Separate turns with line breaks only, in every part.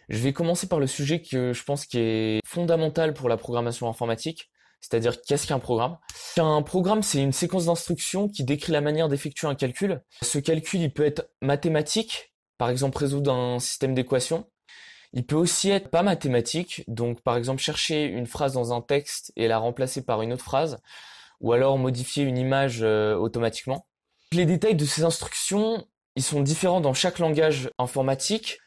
Je vais commencer par le sujet que je pense qui est fondamental pour la programmation informatique, c'est-à-dire qu'est-ce qu'un programme? Un programme, c'est une séquence d'instructions qui décrit la manière d'effectuer un calcul. Ce calcul, il peut être mathématique, par exemple résoudre un système d'équations. Il peut aussi être pas mathématique, donc par exemple chercher une phrase dans un texte et la remplacer par une autre phrase, ou alors modifier une image automatiquement. Les détails de ces instructions, ils sont différents dans chaque langage informatique,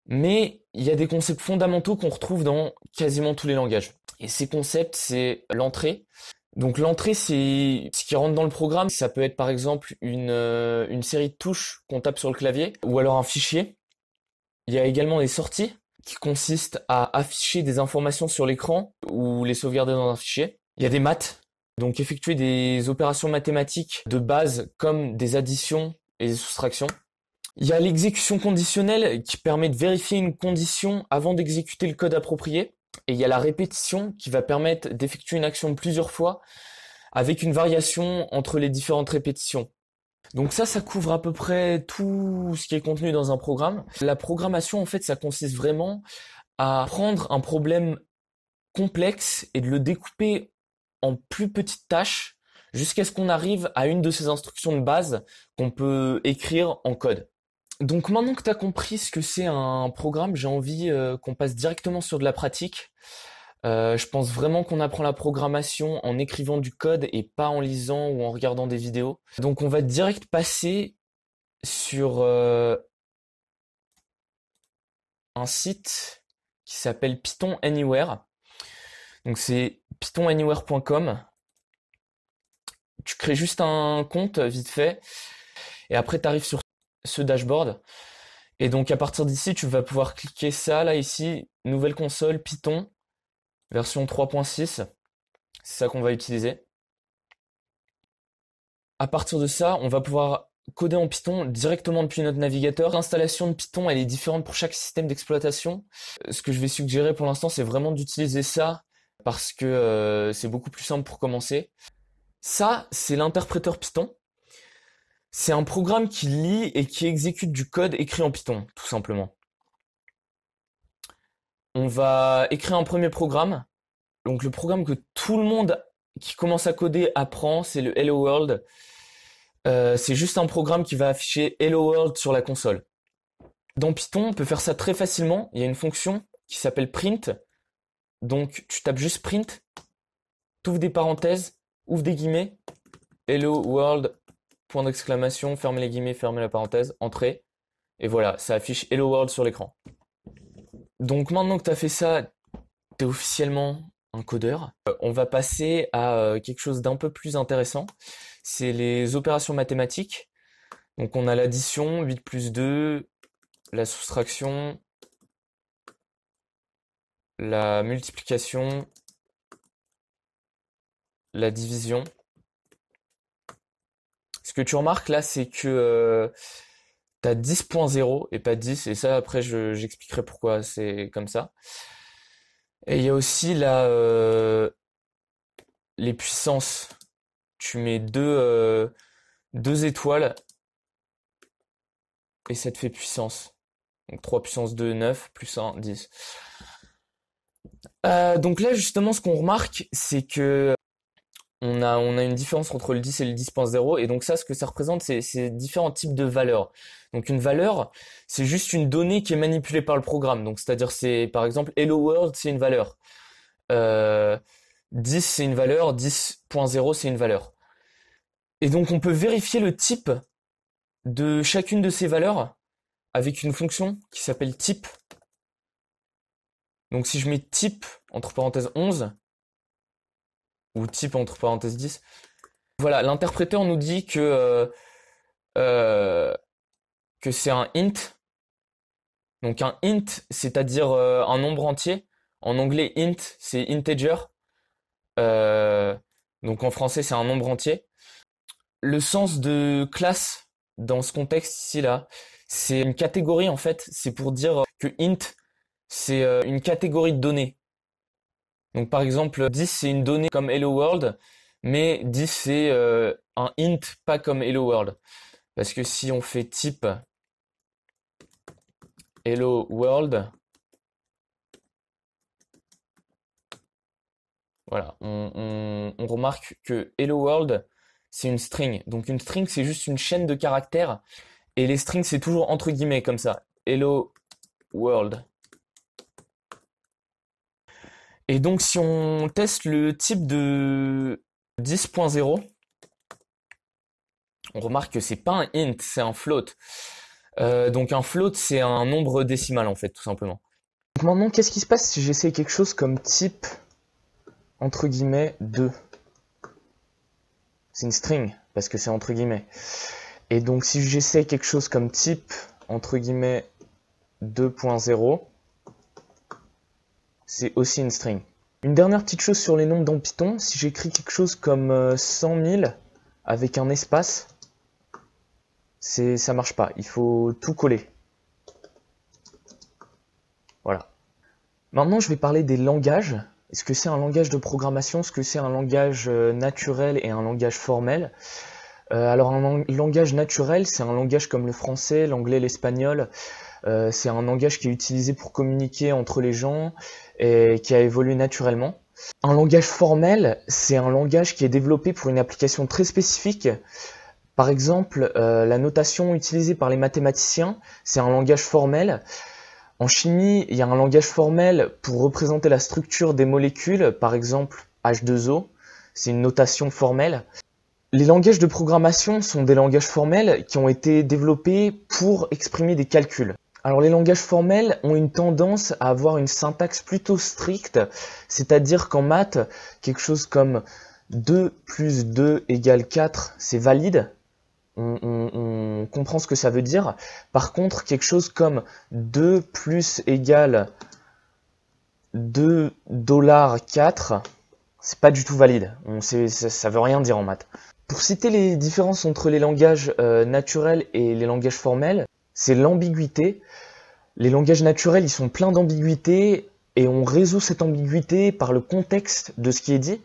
mais il y a des concepts fondamentaux qu'on retrouve dans quasiment tous les langages. Et ces concepts, c'est l'entrée. Donc l'entrée, c'est ce qui rentre dans le programme. Ça peut être par exemple une série de touches qu'on tape sur le clavier, ou alors un fichier. Il y a également les sorties, qui consistent à afficher des informations sur l'écran ou les sauvegarder dans un fichier. Il y a des maths, donc effectuer des opérations mathématiques de base comme des additions et des soustractions. Il y a l'exécution conditionnelle qui permet de vérifier une condition avant d'exécuter le code approprié. Et il y a la répétition qui va permettre d'effectuer une action plusieurs fois avec une variation entre les différentes répétitions. Donc ça couvre à peu près tout ce qui est contenu dans un programme. La programmation, en fait, ça consiste vraiment à prendre un problème complexe et de le découper en plus petites tâches jusqu'à ce qu'on arrive à une de ces instructions de base qu'on peut écrire en code. Donc maintenant que tu as compris ce que c'est un programme, j'ai envie qu'on passe directement sur de la pratique. Je pense vraiment qu'on apprend la programmation en écrivant du code et pas en lisant ou en regardant des vidéos. Donc on va direct passer sur un site qui s'appelle Python Anywhere. Donc c'est pythonanywhere.com. Tu crées juste un compte vite fait et après tu arrives sur ce dashboard. Et donc à partir d'ici, tu vas pouvoir cliquer ça là ici, nouvelle console Python version 3.6. C'est ça qu'on va utiliser. À partir de ça, on va pouvoir coder en Python directement depuis notre navigateur. L'installation de Python, elle est différente pour chaque système d'exploitation. Ce que je vais suggérer pour l'instant, c'est vraiment d'utiliser ça parce que c'est beaucoup plus simple pour commencer. Ça, c'est l'interpréteur Python. C'est un programme qui lit et qui exécute du code écrit en Python, tout simplement. On va écrire un premier programme. Donc le programme que tout le monde qui commence à coder apprend, c'est le Hello World. C'est juste un programme qui va afficher Hello World sur la console. Dans Python, on peut faire ça très facilement. Il y a une fonction qui s'appelle print. Donc tu tapes juste print, t'ouvres des parenthèses, ouvre des guillemets, Hello World, point d'exclamation, fermez les guillemets, fermez la parenthèse, entrée. Et voilà, ça affiche Hello World sur l'écran. Donc maintenant que tu as fait ça, tu es officiellement un codeur. On va passer à quelque chose d'un peu plus intéressant. C'est les opérations mathématiques. Donc on a l'addition, 8 plus 2, la soustraction, la multiplication, la division. Ce que tu remarques là, c'est que tu as 10.0 et pas 10, et ça après j'expliquerai pourquoi c'est comme ça. Et il y a aussi les puissances. Tu mets deux étoiles et ça te fait puissance. Donc 3 puissance 2, 9, plus 1, 10. Donc là justement ce qu'on remarque, c'est que on a une différence entre le 10 et le 10.0, et donc ça, ce que ça représente, c'est différents types de valeurs. Donc une valeur, c'est juste une donnée qui est manipulée par le programme. Donc c'est-à-dire, c'est par exemple Hello World, c'est une valeur. Euh, 10 c'est une valeur, 10.0 c'est une valeur. Et donc on peut vérifier le type de chacune de ces valeurs avec une fonction qui s'appelle type. Donc si je mets type entre parenthèses 11 ou type entre parenthèses 10, voilà, l'interpréteur nous dit euh, que c'est un int. Donc un int, c'est-à-dire un nombre entier. En anglais, int, c'est integer. Euh, donc en français, c'est un nombre entier. Le sens de classe dans ce contexte ici là, c'est une catégorie en fait. C'est pour dire que int, c'est une catégorie de données. Donc par exemple, 10 c'est une donnée comme Hello World, mais 10 c'est un int pas comme Hello World. Parce que si on fait type Hello World, Voilà, on remarque que Hello World, c'est une string. Donc une string, c'est juste une chaîne de caractères. Et les strings, c'est toujours entre guillemets comme ça. Hello World. Et donc si on teste le type de 10.0, on remarque que c'est pas un int, c'est un float. Donc un float, c'est un nombre décimal en fait, tout simplement. Donc maintenant, qu'est-ce qui se passe si j'essaie quelque chose comme type, entre guillemets, 2? C'est une string, parce que c'est entre guillemets. Et donc si j'essaie quelque chose comme type, entre guillemets, 2.0, c'est aussi une string. Une dernière petite chose sur les nombres dans Python, si j'écris quelque chose comme 100 000 avec un espace, ça marche pas, il faut tout coller. Voilà. Maintenant, je vais parler des langages. Est-ce que c'est un langage de programmation? Est-ce que c'est un langage naturel et un langage formel? Alors, un langage naturel, c'est un langage comme le français, l'anglais, l'espagnol. C'est un langage qui est utilisé pour communiquer entre les gens et qui a évolué naturellement. Un langage formel, c'est un langage qui est développé pour une application très spécifique. Par exemple, la notation utilisée par les mathématiciens, c'est un langage formel. En chimie, il y a un langage formel pour représenter la structure des molécules, par exemple H2O, c'est une notation formelle. Les langages de programmation sont des langages formels qui ont été développés pour exprimer des calculs. Alors les langages formels ont une tendance à avoir une syntaxe plutôt stricte, c'est-à-dire qu'en maths, quelque chose comme 2 plus 2 égale 4, c'est valide. On comprend ce que ça veut dire. Par contre, quelque chose comme 2 plus égale 2 $4, c'est pas du tout valide. Ça veut rien dire en maths. Pour citer les différences entre les langages naturels et les langages formels, c'est l'ambiguïté. Les langages naturels, ils sont pleins d'ambiguïté et on résout cette ambiguïté par le contexte de ce qui est dit.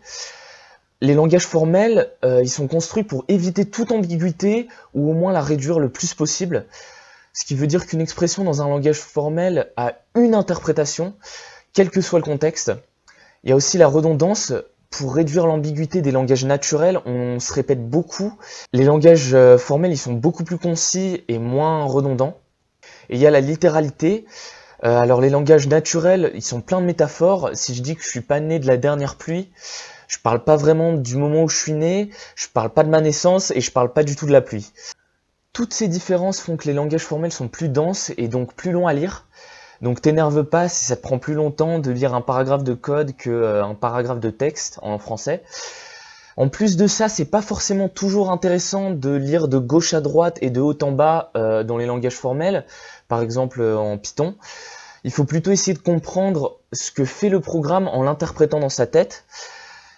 Les langages formels, ils sont construits pour éviter toute ambiguïté ou au moins la réduire le plus possible. Ce qui veut dire qu'une expression dans un langage formel a une interprétation, quel que soit le contexte. Il y a aussi la redondance. Pour réduire l'ambiguïté des langages naturels, on se répète beaucoup. Les langages formels, ils sont beaucoup plus concis et moins redondants. Et il y a la littéralité. Alors les langages naturels, ils sont pleins de métaphores. Si je dis que je suis pas né de la dernière pluie, je parle pas vraiment du moment où je suis né, je parle pas de ma naissance et je parle pas du tout de la pluie. Toutes ces différences font que les langages formels sont plus denses et donc plus longs à lire. Donc t'énerve pas si ça te prend plus longtemps de lire un paragraphe de code qu'un paragraphe de texte en français. En plus de ça, c'est pas forcément toujours intéressant de lire de gauche à droite et de haut en bas dans les langages formels, par exemple en Python. Il faut plutôt essayer de comprendre ce que fait le programme en l'interprétant dans sa tête.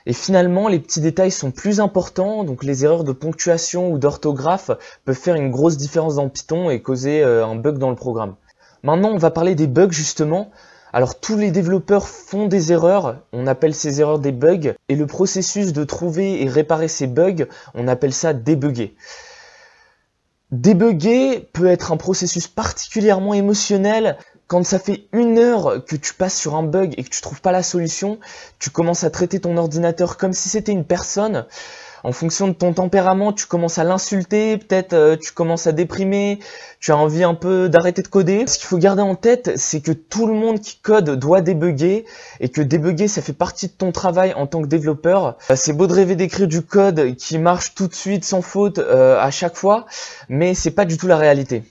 Et finalement, les petits détails sont plus importants, donc les erreurs de ponctuation ou d'orthographe peuvent faire une grosse différence dans Python et causer un bug dans le programme. Maintenant, on va parler des bugs justement. Alors tous les développeurs font des erreurs, on appelle ces erreurs des bugs, et le processus de trouver et réparer ces bugs, on appelle ça débugger. Débugger peut être un processus particulièrement émotionnel. Quand ça fait 1 heure que tu passes sur un bug et que tu trouves pas la solution, tu commences à traiter ton ordinateur comme si c'était une personne. En fonction de ton tempérament, tu commences à l'insulter, peut-être tu commences à déprimer, tu as envie un peu d'arrêter de coder. Ce qu'il faut garder en tête, c'est que tout le monde qui code doit débugger et que débugger, ça fait partie de ton travail en tant que développeur. C'est beau de rêver d'écrire du code qui marche tout de suite sans faute à chaque fois, mais c'est pas du tout la réalité.